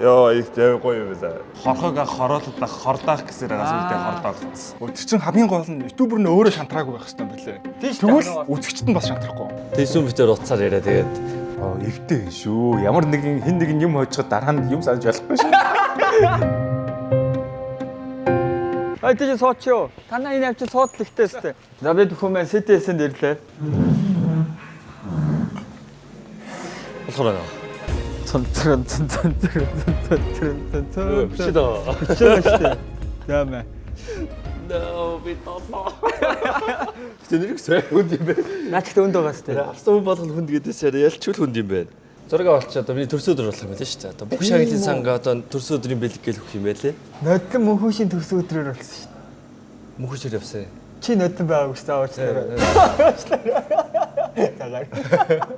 Йоо, их гоё юм байна. Хорхог хороолох хордаах гэсээр байгаа сүлдээ хордоод утсан. Тэр чинь хамгийн гол нь ютубер нь өөрөө шантраагүй байх хэрэгтэй юм байлээ. Тэгвэл үзэгчд нь бас шантрахгүй. Тэсүн битэр утсаар яриа тэгээд Эвтэй шүү. Ямар нэгэн хэн нэгэн юм хожиход дараа нь юм санаж болохгүй шүү. 아, тийч суучихё. Танаа энэ авчи суудл ихтэй өстэй. За бид хүмүүс СТС-нд ирлээ. болохоор байна. Цонцрон. Шидэ. Яамаа. Нөө би тоолоо. Тэнийг сайн хүнд юм бэ? Наач өнд байгаа өстэй. Авсан хүн болгоно хүнд гэдээсээр ялч үл хүнд юм байна. Зураг авалчаад миний төрсөн өдөр болох юм байна шүү дээ. Одоо бүх шагналын санга одоо төрсөн өдрийн бэлэг гэл өгөх юм байлээ. Нодлон мөнхөшийн төрсөн өдрөөр болсон шүү дээ. Мөнхөөр явсан. Чи нодлон байгаагүй шүү дээ. Уучлаарай.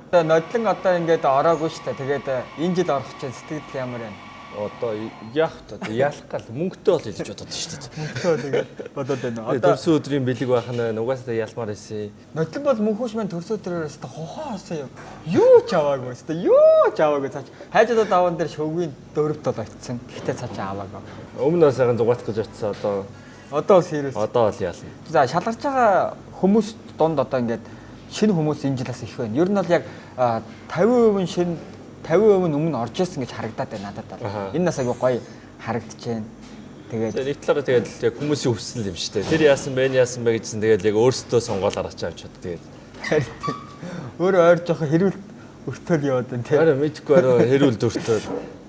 Одоо нодлон одоо ингээд ороогүй шүү дээ. Тэгээд энэ жил орох чинь сэтгэл ямар байна? Одоо яах вэ? Яалах гал мөнгөтэй бол хэлж бодод шүү дээ. Мөнхөө тэгээд бодоод байна. Одоо төрсөн өдрийн бэлэг байх нь угаасаа ялмаар байсан. нодлон бол мөнхөш маань төрсөн өдрөөр өстой хохоо хоосон юм. Юу ч аваагүй өстой. Юу ч аваагүй цаач. хайжаад даван дээр шөвгийн дөрөвт бол очсон. Гэхдээ цаач аваагүй. Өмнө нь сайхан зугаат гэж очсон Одоо бас хэрэг. одоо бол яална. За шалгарч байгаа хүмүүс донд одоо ингээд шинэ хүмүүс энэ жилээс их байна. Ер нь бол яг 50% шинэ 50% өмнө орж ирсэн гэж харагдаад байна надад бол. Энэ нас аягүй гоё харагдаж байна. Тэгээд нэг талаараа тэгээд яг хүмүүсийн хүсэл юм шүү дээ. Тэр яасан бэ гэсэн тэгээд яг өөрсдөө сонгоод аргач авчаад тэгээд өөрөө ойр жоохон хэрүүл өртөөл яваад байна тийм. арай мэдхгүй арай хэрүүл дөртөө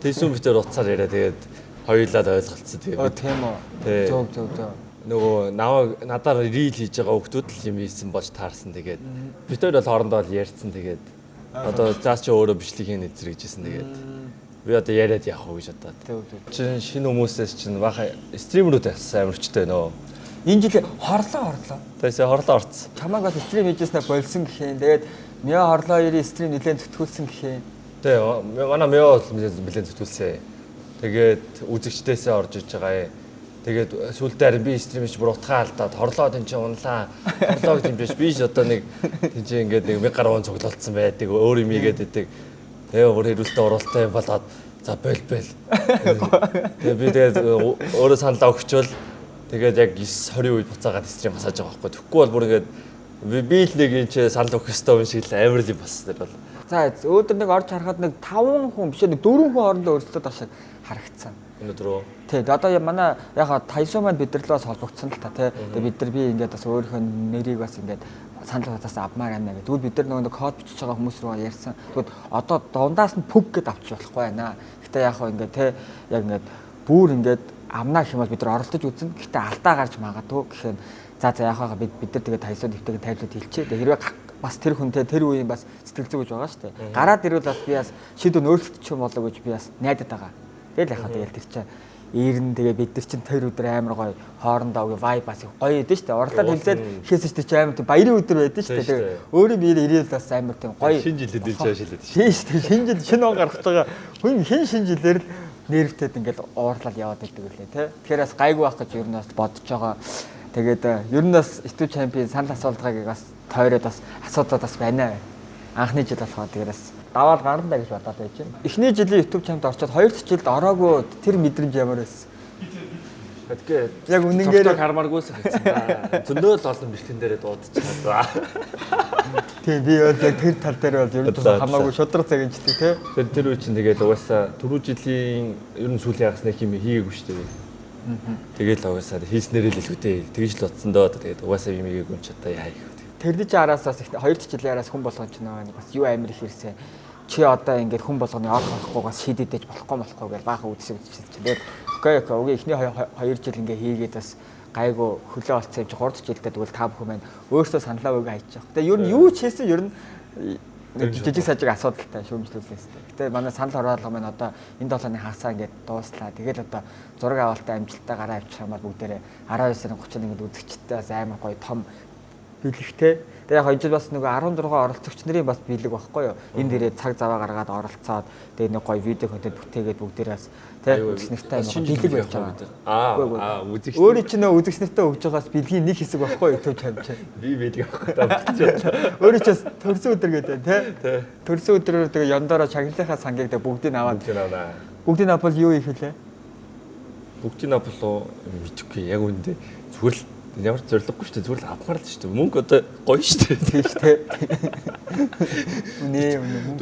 тэсүн битэр утсаар яриа тэгээд хоёулаад ойлголцсон тэгээд. Тийм үү. Зөв. Нөгөө надаар рил хийж байгаа хүмүүс л юм хийсэн болж таарсан тэгээд бид хоёр бол хоорондоо л ярьсан тэгээд одоо заас чи өөрөө бичлэг хийн эзэргэжсэн тэгээд би одоо яриад явах уу гэж бодоод. Чин шинэ хүмүүсээс чин баха стримерүүд ассан амарчтай нөө. Энэ жил хорлоо. Тэсээ хорлоо орцсон. Чамайг бас стрим хийжснээр болсон гэхин. Тэгээд мяа хорлоо 90 стрим нэлээд зүтгүүлсэн гэхин. Тэгээ манай мяа бол нэлээд зүтгүүлсэн. Тэгээд үзэгчдээсээ орж иж байгаа. Тэгээд сүүлдээр би стрим хийж бүр утгаа алдаад хорлоод энэ чинь унлаа. Хорлоо гэж юмжээш би ч одоо нэг тийч ингээд нэг 1000 гаруй цуглуулсан байдаг. Өөр юм ийгээд идэг. Тэгээ өөр хэрүүлтэй уралтай болоод за бэл. Тэгээ би тэгээд өөрөө саналаа өгчөөл тэгээд яг 9:20 үед буцаагаад стрим хасааж байгаа байхгүй. Тэгэхгүй бол бүр ингээд би л нэг энэ чи санал өгөх ёстой юм шиг л амар юм бас тэр бол. За өөдөр нэг орж харахад нэг 5 хүн биш нэг 4 хүн хоорондоо өрсөлдөд байх шиг харагдсан. Өнөөдрөө. Тий, одоо манай яг Тайсуу маань бидэрлээс холбогдсон л та тий. Тэгээ би ингээд бас өөрийнхөө нэрийг бас ингээд санал батаас авмаар байна гэдэг. Тэгвэл бид нар нөгөө код бичиж байгаа хүмүүс рүү ярьсан. Тэгвэл одоо дундаас нь пүг гэдээ авчих болохгүй байна. Гэтэ яг ингээд тий яг ингээд бүр ингээд авнаа гэх юм бол бид нар оролдож үзэн. Гэтэ алдаа гарч магадгүй гэхээр за яг бид нар тэгээ Тайсуу дэвтэйг тайлбар хэлчихээ. Тэгээ хэрвээ бас тэр хүнтэй тэр үеийн бас сэтгэл зүйж байгаа шүү дээ. Гараад ирвэл бас би бас шийдвэр өөрчлөлтчих юм болоо гэж би бас найдаад байгаа. Тэгэл яхаа тэгэл тэр чинь ирэн тэгээ бид нар чинь тэр өдөр амар гоё хоорондоо вай бас гоё идэв шүү дээ. Урлаад хэлээд хийсэн чинь амар тийм баярын өдөр байдаг шүү дээ. Тэгээ өөрөө би ирээд бас амар тийм гоё шинэ жилд ирж байгаа шилээд шүү дээ. Шинэ жил шинэ он гаргаж байгаа. Хүн шинэ жилээр л нервтэд ингээд уурлал яваад байдаг үлээ тий. Тэгэхээр бас гайгүй байх гэж ер нь бас бодож байгаа. Тэгээд ер нь бас YouTube чемпион санал асуултгааг бас тойроод бас асуудал бас байна. Анхны жил болохоор тэгээд бас даваад гарна гэж бодоод байж байна. Эхний жилийн YouTube чамд орчоод хоёр дахь жилд ороогүй тэр мэдрэмж ямар байсан? Тэгэхээр яг үнэнгээр хармааргүйсэн гэсэн. Зөндөө л олон бичлэгэн дээрээ дуудчихлаа. Тийм би бол яг тэр тал дээр бол ер нь хамаагүй шудраг цагийнчдэг тий. Тэр үе чинь тэгээд угаасаа түрүү жилийн ер нь сүүлийн хагас нэг юм хийгээгүй шүү дээ. Тэгэл угаасаа хийснээрээ л илүүтэй. Тэгж л утсан доо тэгээд угаасаа юм хийгээгүй юм ч одоо яа их. Тэрний чи араас бас хоёр дахь жилийн араас хүн болгож байна. Бас юу амир их ирсэн. Чи одоо ингээд хүн болгоны орох болохгүйгээс шийдэж болохгүй гэж баахан үдшиг чинь. Окей, эхний 2 жил ингээ хийгээд бас гайгүй хөлөө олцсон юм чи 3 дахь жилдээ тэгвэл та бүхэн маань өөрсдөө саналаа өгөө хайчих. Тэгээ ер нь юу ч хийсэн ер нь жижиг сажиг асуудалтай шүүмжлүүлээс. Гэтэ манай санал хураалга маань одоо энэ 7-ны хагасаа ингээд дууслаа. Тэгэл одоо зураг авалтаа амжилттай гараа авчих юм бол бүгдээрээ 19-ны 30-ны үзэгчтэй бас амар гоё том бэлэгтэй. Тэгээ яг энэ бас нөгөө 16 оролцогч нарын бас бэлэг байхгүй юу? Энд дээрээ цаг заваа гаргаад оролцоод тэгээ нэг гоё видео контент бүтээгээд бүгдээрээс тий үзэгчнэртэй бэлэг байж байгаа. үзэгч. Өөрөө чи нөгөө үзэгчнэртэй өгж байгаас бэлгийн нэг хэсэг байхгүй юу? YouTube чанал чинь. Би бэлэг авах гэдэг. Өөрөө ч төрсөн өдөр гэдэг тий. Төрсөн өдрөөр тэгээ яндаараа чагналынхаа сангийг тэгээ бүгдийг аваад Бүгдийн Наполи юу их хэлээ? Бүгдийн Наполо мэдхгүй яг үндэ зүгээр л ямар зориггүй шүү дээ. Зүгээр л авмаар л шүү дээ. Мөнгө одоо гоё шүү дээ. Тийм шүү дээ. Үнэ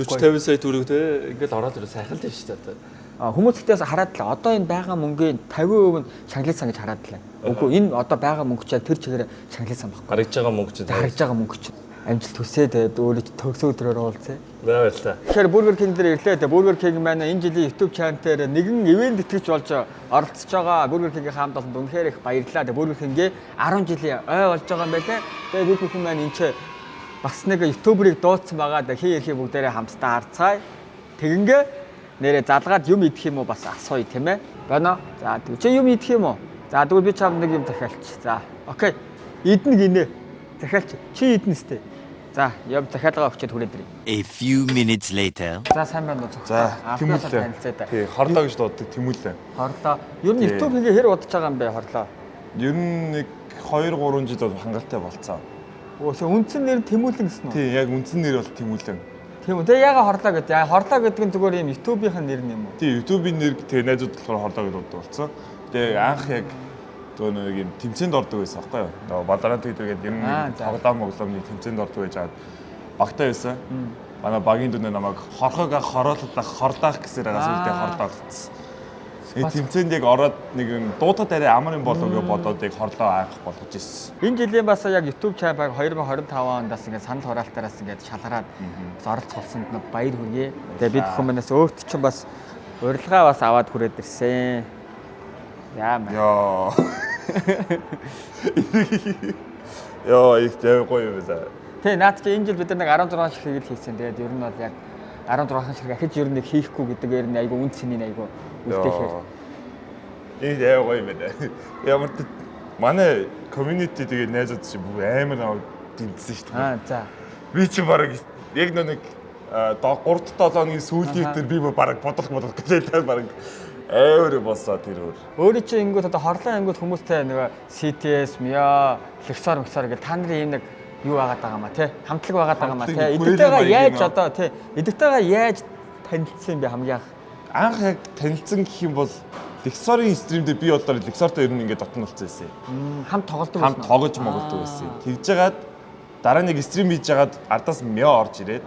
40 50 сая төгрөг те ингээл ороод ирээ сайхан л шүү дээ одоо. Хүмүүс ихтэй хараад л одоо энэ байгаа мөнгөний 50% нь шанглын сан гэж хараад л. Үгүй энэ одоо байгаа мөнгө чинь тэр чигээр шанглын сан баггүй. Гаргаж байгаа мөнгө чинь харж байгаа мөнгө чинь амжилт хүсээ тэгээд өөрөө төгсөө өдрөөр уулзъя. Баярлалаа. Тэгэхээр Burger King дээр ирлээ. Тэгээд Burger King маань энэ жилийн YouTube channel дээр нэгэн ивент итгэж болж оролцож байгаа. Burger King-ийн хамт олонд үнэхээр их баярлалаа. Тэгээд Burger King-ийн 10 жилийн ой болж байгаа юм байлаа. Тэгээд Burger King маань энэ ч бас нэг YouTuber-ыг дуудсан байгаа. Тэгээд хий ярих бүгдээрээ хамтдаа харцгаая. Тэгингээ нэрээ залгаад юм идэх юм уу бас асууя тийм ээ. Байна. За тэг чи юм идэх юм уу? За тэгвэл би чамд нэг юм захиалч. За окей. Идэнэ гинэ. Захиалч. Чи идэнэ сте. За яв захиалгаа өгчөөд хүрээд ирье. A few minutes later. За сайн байна уу? За танилцаа тэмүүлээ. да. Тий, хорлоо гэж дууддаг тэмүүлээ. Хорлоо. Ер нь YouTube-ийг хэр удаж байгаа юм бэ хорлоо? Ер нь нэг 2 3 жил бол хангалттай болцсон. Өөсөө үндсэн нэр тэмүүлэн гэсэн үү? Тий, яг үндсэн нэр бол тэмүүлэн. Тийм үү. Тэгээ яга хорлоо гэдэг. Хорлоо гэдэг нь зүгээр юм YouTube-ийн нэр юм уу? Тий, YouTube-ийн нэр тэгээ найзууд болохоор хорлоо гэж дууддаг болсон. Тэгээ анх яг нэг юм тэмцээнд ордог байсан аахгүй юу? Тэгээ Valorant гэдэг юм тоглоомны тэмцээнд ордог байж хаад багтаа байсан. Манай багийн дүнээ намайг хорлоох гэсээр байгаа сүлдээ хорлоо гэсэн. Энэ тэмцээнд яг ороод нэг юм дуудаад арай амар юм болов гэж бодоод яг хорлоо авах болгож ирсэн. Энэ жилийн бас яг YouTube channel баг 2025 оноос ингээд санал хураалтаараас ингээд шалгараад оролцох болсонд баяр хүргэе. Тэгээ бид хүмүүнээс өөрт чинь бас урилга бас аваад хүрээд ирсэн. Яа. Яа, их гоё юм байна. Тэ наад чи энэ жил бид нар нэг 16 ширхэг хийсэн. Тэгээд ер нь бол яг 16 ширхэг ахиж ер нь хийхгүй гэдэг нь айгүй үнд цэний айгүй үлдээхээр. Энэ яа гоё юм байна. Ямар ч манай community тэгээ найзууд чи амар дэмжсэн шүү дээ. За. Би чи баг яг нэг 3-7 хоногийн сүүлийн дээр би баг бодлох гэж баг амар болсоо тэр өөр. Өөрөө чи ингэвэл одоо хорлоо ангууд хүмүүстэй нэг CTS, MIA, Lexor гэж та нарын юм нэг юу байгаад байгаа маа тий хамтлаг байгаад байгаа маа тий эдгтэйгээ яаж одоо тий эдгтэйгээ яаж танилцсан бэ хамгийн анх яг танилцсан гэх юм бол Lexor-ийн стрим дээр би болоор Lexor-той ер нь ингээд дотн болцсон байсан. Хамт тоглодог байсан. Хамт тоглож моголдог байсан. Тэгж жагаад дараа нэг стрим хийж жагаад ардаас MIA орж ирээд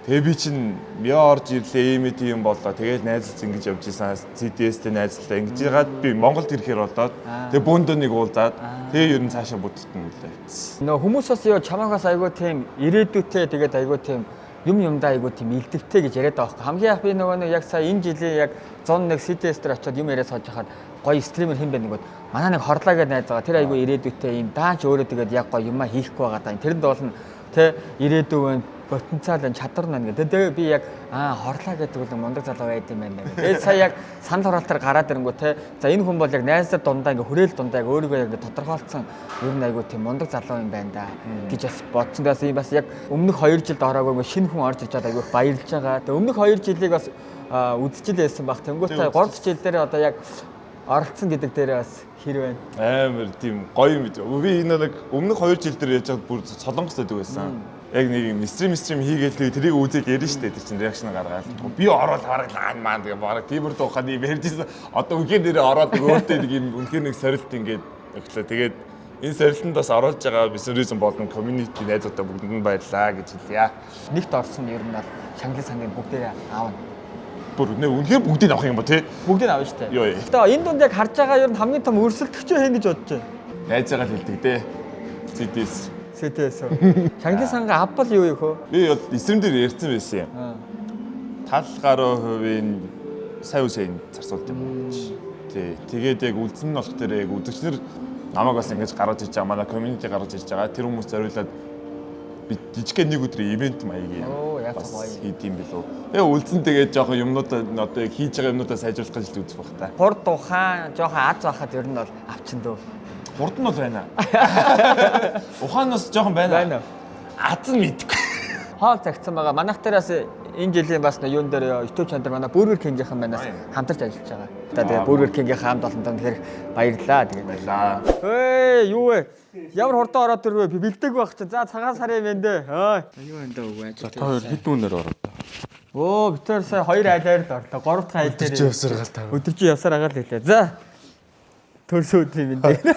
тэгээ би чинь MIA орж ирлээ ийм тийм боллоо. Тэгээд найзлж ингэж явж ийсэн CTS-тэй найзлаа. Ингэж жагаад би Монголд ирэхээр болоод тэгээ бөөндөө нэг уулзаад тэгээ ер нь цаашаа будтан үлээ. Нөө хүмүүс бас ёо чамаагаас айгуу тийм ирээдүйтэй тэгээд айгуу тийм юмдаа айгуу тийм илтгэвтэй гэж яриад байгаа байхгүй. Хамгийн их би нөгөө нэг яг сая энэ жилийн яг 101 CTS дээр очиод юм яриа сууж хахад гоё стример хэн бэ нэгүүд манай нэг хорлоо гэдэг найз байгаа. Тэр айгуу ирээдүйтэй юм даач өөрөө тэгээд яг гоё юмаа хийхгүй байгаа даа. Тэрэнд болно тэ ирээдүйн потенциал энэ чадвар нэ гэдэг. Тэгээ би яг хорлоо гэдэг бол мундаг залуу байд юм байна. Тэгээд сая яг санал хураалтаар гараад ирэнгүү те. За энэ хүн бол яг найзаар дундаа ингээ хүрээл дундаа яг өөрийгөө яг тодорхойлцсон ер нь айгуу тийм мундаг залуу юм байна да гэж бас бодсон. Тэгээс юм бас яг өмнөх 2 жилд ороогүй шинэ хүн орж иж чад айгуу баярлж байгаа. Тэгээ өмнөх 2 жилийг бас үдчихлээсэн баг. Тэнгүүтээ 3 жил дээр одоо яг оролцсон гэдэг дээр бас хэр байна. Амар тийм гоё юм үү. Би энэ нэг өмнөх 2 жил дээр яаж бүр солонгос байдаг байсан. Яг нэг юм стрим хийгээл тэрийг үзээд ярина штэ тэр чинь реакшн гаргаад. Би ороод хараг лаан маань тэгээ бараг тиймэр дуухад юм ярьжсэн. Одоо үнхээр нэрээ ороод өөртөө нэг юм үнхээр нэг сорилт ингээд өглөө. Тэгээд энэ сорилтанд бас оруулж байгаа бисүризм болон community найзуудаа бүгдэнд нь баярлаа гэж хэлье. Нэгт орсон ер нь бол шанглын сангийн бүгдээ аавна. Бүр нэ үнхээр бүгдийг авах юм ба тий. Бүгдийг авна штэ. Йоо. Гэтэ энэ дунд яг харж байгаа ер нь хамгийн том өрсөлдөгч хэн гэж бодож байна. Найзаагаа хэлдэг дээ. CTS. Шанглын сангаа авбал юу юм хөө? Би бол эсрэм дээр ярьсан байсан юм. Тал гаруй хувийн сайн үсэн зарцуулт юм. Тий. Тэгээд яг үлдсэн нь болох дээр яг үзэгчнэр намайг бас ингэж гаргаж ирж байгаа. Манай community гаргаж ирж байгаа. Тэр хүмүүс зориулаад би жижигхэн нэг өдрийн ивент маягийн бас хийдэм билүү. Тэгээ үлдсэн тэгээд жоохон юмнуудаа одоо яг хийж байгаа юмнуудаа сайжруулах гэж үзэх баг та. Хурд ухаан жоохон аз байхад ер нь бол авчин дөө. Хурд нь бол байна. Ухаанаас жоохон байна. Аз нь мэдгүй. Хоол цагцсан байгаа. Манайх дээрээс энэ жилийн бас юун дээр YouTube channel дээр манай Burger King-ийнхэн манаас хамтарч ажиллаж байгаа. Тэгээ Burger King-ийн хамт олондоо тэгэхээр баярлаа. Тэгээд баярлаа. Юу вэ? Ямар хурдан ороод ирвэ? Би бэлдэг байх чинь. За цагаан сарын юм байна дээ. Юу энэ дөө үгүй. За та хоёр хэд үнээр ороод. Оо битээр сая 2 айлаар л орлоо. 3 дахь айл дээр. Өдөржин явсаар галтай. Өдөржин явсаар агаал хэлээ. За. Төрсөн өдрийн мэндэ.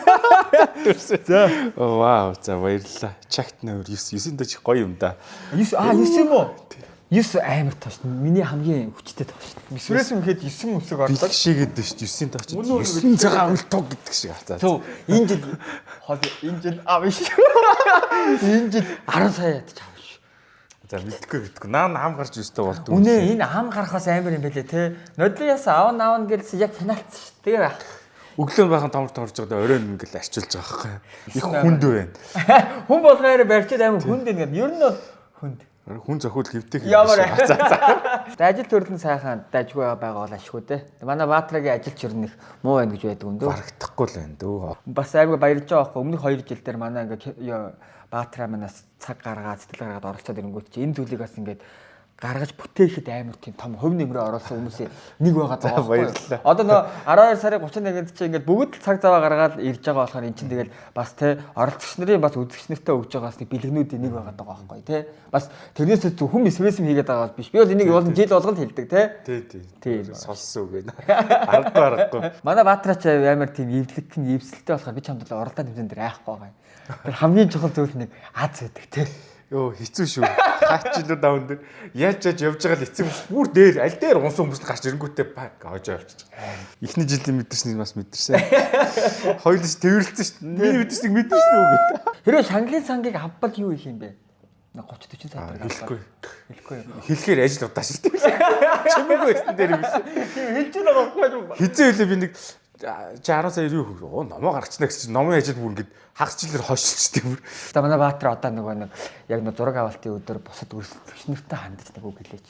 За. Вау, за баярлалаа. Чагт нөр 9 дэч гоё юм да. 9 юм уу? 9 амар тоош. Миний хамгийн хүчтэй тоош. Мисүрээс мэхэд 9 өсөг орлоо. Биг шигээд дэш 9 тагч. 9 цагаан үл туг гэдэг шиг хацаа. Төв энэ жил энэ жил биш. Энэ жил 10 сая ядаж авах шүү. За мэдхгүй. Наа хам гарч өстэй болдог. Үнэ энэ хам гарахаас амар юм байлээ те. Нодлын ясаа аавн гэсэн яг финалт шүү. Тэгээ байх. Өглөө байхын томор байгаа оройн ингээл арчилж байгаа байхгүй. Их хүнд байна. Хүн болгоорой барьчаад амар хүнд ингээд ер нь бол хүнд. Хүн зохиол хэвтэх. Ямар. За ажил төрлөн сайхан дажгүй байгаа бол ашгүй те. Манай Баатрагийн ажилч ер нь их муу байна гэж байдаг юм дөө. Барагдахгүй л байна дөө. Бас аймаг баярлж байгаа байхгүй. Өмнөх 2 жил дээр манай ингээд Баатра манаас цаг гаргаад сэтгэл гаргаад оролцоод ирэнгүүт чи энэ зүйлийг бас ингээд гаргаж бүтээхэд амар тийм том хөв нэмрээ оруулсан хүмүүсийн нэг байгаа даа байхгүй. Одоо нөө 12 сарын 31-нд чи ингээд бүгд цаг цаваа гаргаад ирж байгаа болохоор эн чинь тэгэл бас те оролцогч нарын бас үзэгч нартай өгж байгаа бас нэг бэлгнүүдийн нэг байгаа даа байхгүй те. Бас тэрнээс зөвхөн эсвэсэм хийгээд байгаа бол биш. Би бол энийг бол жил болгонд хэлдэг те. Тий. Сонссон үг байна. Аргагүй. Манай Баатрач амар тийм эвлэг гин эвсэлтэй болохоор би чамд л оролдоо тэмцэн дээр айхгүй байгаа. Тэр хамгийн чухал зүйл нэг аз байдаг те. Йоо хэцүү шүү. Хаачлуу даун дээр яаж явж байгаа л эцэг бүр дээр аль дээр унсан хүмүүст гарч ирэнгүүтээ баг оожоо явчих. Эхний жилийн мэдэрснийг бас мэдэрсэн. Хоёулаа тэрвэрлсэн шүү. Миний мэдэрснийг мэдэрсэн үү гэдэг. Хэрвээ Шанглын сангийг авбал юу их юм бэ? 30 40 сая хэлэхгүй. Хэлэхгүй. Хэлэхээр ажил удаа шүү дээ. Чимээгүй байсан дээр биш. Хэлж байгаа байхгүй. Хизээ хэлээ би нэг 10 сая юу номоо гаргачна гэсэн чинь номын ажил бүр ингээд хагасчлаар хойшилчтэй бүр. За манай Баатар одоо нэг яг нэг зураг авалтын өдөр босод үргэлж нэртэй хандаж нэг үг хэлээч.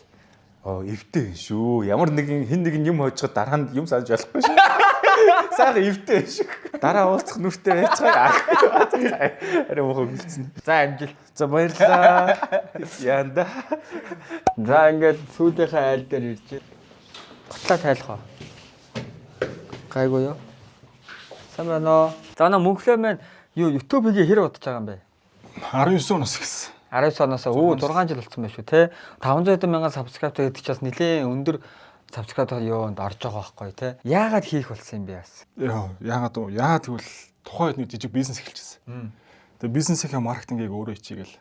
Эвтэй шүү. Ямар нэгэн хэн нэгэн юм хожиход дараа нь юм санаж болохгүй шүү. Сайхан эвтэй шүү. Дараа уулзах нүртэй байцгаа. Арай мохоо гэлцэн. За амжилт. За баярлалаа. Янда. За ингээд сүүлийнхээ айл дээр ирж. Готлаа тайлах. Гайгүй юу? Сайн байна уу? За на мөнхлөө маань юу YouTube-ийг хэр удаж байгаа юм бэ? 19 оноос гэсэн. 19 оноос 6 жил болсон байх шүү те. 500 мянган subscribe гэдэг чинь бас нэлээд өндөр subscribe юунд орж байгаа байхгүй те. Яагаад хийх болсон юм бэ бас? Яагаад гэвэл тухайн үед нэг жижиг бизнес эхэлчихсэн. Тэгээ бизнесийнхээ маркетингийг өөрөө хичээгээл.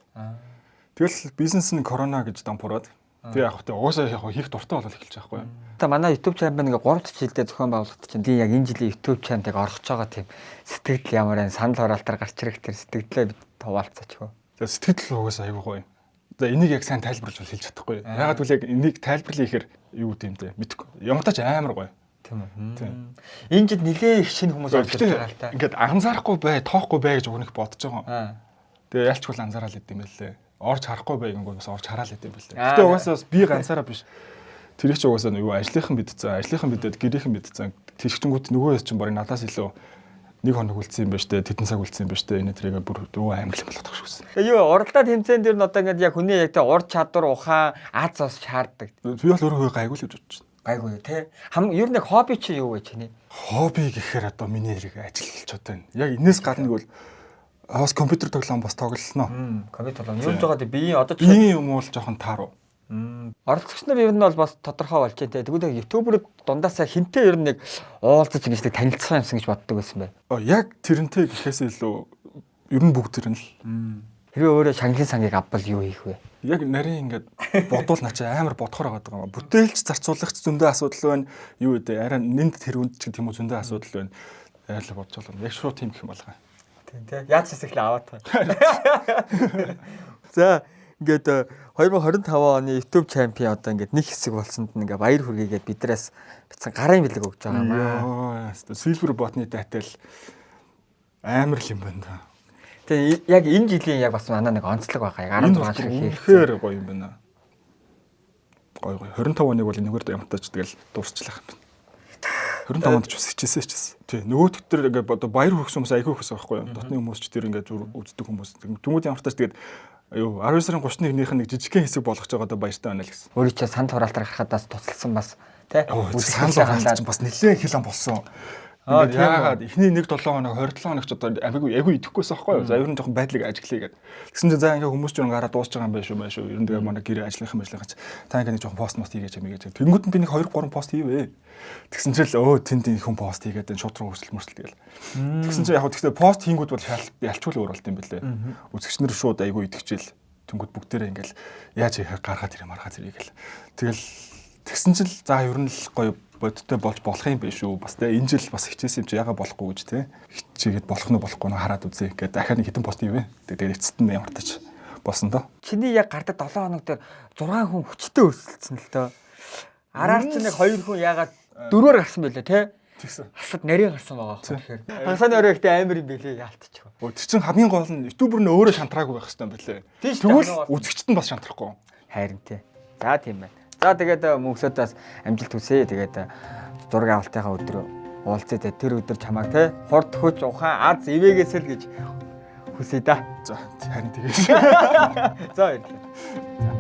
Тэгэл бизнес нь корона гэж дампуураад тэгээ яг хөтэ угаасаа хийх дуртай болол эхэлж байгаа байхгүй юу? Та манай YouTube channel нэг 3 дахь жилдээ зохион байгуулалт чинь яг энэ жилийн YouTube channel-ыг орхож байгаа тийм сэтгэл ямар энэ санал хураалтаар гарч ирэх тэр сэтгэлдээ бид хуваалцаач хөө. За сэтгэл угаасаа айгүй гоё. За энийг яг сайн тайлбарлаж хэлж чадахгүй. Ягаад гэвэл яг энийг тайлбарлах ихээр юу гэдэм те мэдгүй. Ямар тач амар гоё. Тийм үү. Энэ жил нэлээ их шинэ хүмүүс орж ирж байгаа л та. Ингээд анзаарахгүй бай, тоохгүй бай гэж өгнөх бодож байгаа. Тэгээ ялчгүй анзаараад идэм байлээ. Орж харахгүй байгаагүй бас орж хараал идэм байлээ. Гэтэ угаасаа бас би ганцаараа биш. Тэр их ч угаасаа нөгөө ажлынхан бидэд гэрийнхэн бидсэн тэгчэнгүүд нөгөө чинь барыг надаас илүү 1 хоног үлдсэн юм ба штэ тэдэн цаг үлдсэн юм ба штэ энэ тэрийг бүр өө амглан болох тахшгүйсэн. Тэгээ юу уралдаа тэмцээн дээр нь одоо ингээд яг хүний яг тэ ур чадвар ухаан аз ус шаарддаг. Би бол өөрөө гайгүй л гэж бодож байна. Гайгүй те. Ер нь хобби чи юу вэ чиний? Хобби гэхээр одоо миний хэрэг ажил болчиход байна. Яг энэс гадна нэг бол бас компьютер тоглоом бас тоглосноо. Компьютер тоглоом. Юу жагаад биеийн одоо биеийн юм бол жоохон тааруу. Оролцогч нар ер нь бол бас тодорхой болж байна те. Тэгвэл ютуберыг дундаасаа хинтээ ер нь нэг уулзаж ингэж нэг танилцсан юмсан гэж боддог байсан бай. Яг тэрнтэй гэхээс илүү ер нь бүгд тэр нь л. Хэрвээ өөрөө Шанглын сангийг авбал юу хийх вэ? Яг нарийн ингээд бодвол начаа амар бодохоор байгаа юм. Бүтээлч зарцуулагч зөндөө асуудал байна. Юу гэдэг арай нэнд тэрүүнд ч гэх юм уу зөндөө асуудал байна. Айрлаа бодож байна. Яг шууд тийм гэх юм болгоо. Тийм тий. Яаж хийсэх л аваад та. За ингээд 2025 оны YouTube champion одоо ингээд нэг хэсэг болсонд ингээд баяр хүргээгээд бидрээс битсэн гарын бэлэг өгч байгаа юм аа. Silver bot-ны дайтал амар л юм байна. Тэгээ яг энэ жилийн яг бас манай нэг онцлог байгаа. Яг 16 шиг хийх. Тэгэхээр гоё юм байна. Гоё. 25 оныг бол энэгээр ямтаач тэгэл дуусчлах юм байна. 25 онд ч бас хичээсэн ч. Тий. Нөгөөдгт төр ингээд одоо баяр хүргэсэн хүмүүс айгүй хөсөн байхгүй юу? Дотны хүмүүс ч тэр ингээд үздэг хүмүүс. Тэмүүд ямтаач тэгээд 12 сарын 31-ийнх нэг жижигхэн хэсэг болгож байгаа одоо баяртай байна л гэсэн. Өөрөө ч санд хураалтаар гарахад бас тусалсан бас тий. Санал хураалт ч бас нэлээд хилэн болсон. Ингээд яагаад эхний 1-7 хоног 27 хоног ч одоо айгүй идэхгүйсэн байхгүй юу? За ер нь жоохон байдлыг ажиглая гэдэг. Тэгсэн чинь за ингээд хүмүүс ч гараад дуусч байгаа юм байна шүү. Ер нь тэгээ манай гэрээ ажиллах та ингээд жоохон пост хийгээч юм ийгээч. Тэнгүүд нь би нэг 2-3 пост хийвэ. Тэгсэн чинь л тэнд хүн пост хийгээд шууд руу хөрсөл тэгэл. Тэгсэн чинь яг гэхдээ пост хийнгүүд бол ялчгүй өөр болт юм бэлээ. Үзэгчнэр шууд айгүй идэхжил. Тэнгүүд бүгдээрээ ингээд яаж яхаа гаргаад ирээ маргаад ирээ гэл. Тэгэл тэгсэн чинь за ер нь л гоё бодтой болж болох юм биш үү? Бас тэ энэ жил бас хичээсэн юм чи яга болохгүй гэж тэ. Хичээгээд болох нь болохгүй нь хараад үзье гэдэг. Дахиад нэг хитэн пост хийвэ. Тэгээд эцэст нь ямартаж болсон доо. Чиний яг гардаг 7 хоног дээр 6 хүн хүчтэй өрсөлдсөн л тоо. Араар ч нэг 2 хүн ягаад 4-өр гарсан байлаа те. Тэгсэн. Хасад нарийн гарсан байгаа хөө тэгэхээр. Хагасааны өрөө ихтэй амар юм билээ яалтчих. Тэр чинь хамгийн гол нь ютубер нь өөрөө шантраагүй байх хэрэгтэй юм билээ. Тэгвэл үзэгчт нь бас шантрахгүй. Харин тий. За тийм байна. За тэгээд мөнхлөөдөөс амжилт хүсье. Тэгээд зураг авалтынхаа өдрөө уулзъя. Тэр өдөр чамайг те хурд хөж ухаан аз ивэгээсэл гэж хүсье да. За харин тэгээд. За баярлалаа.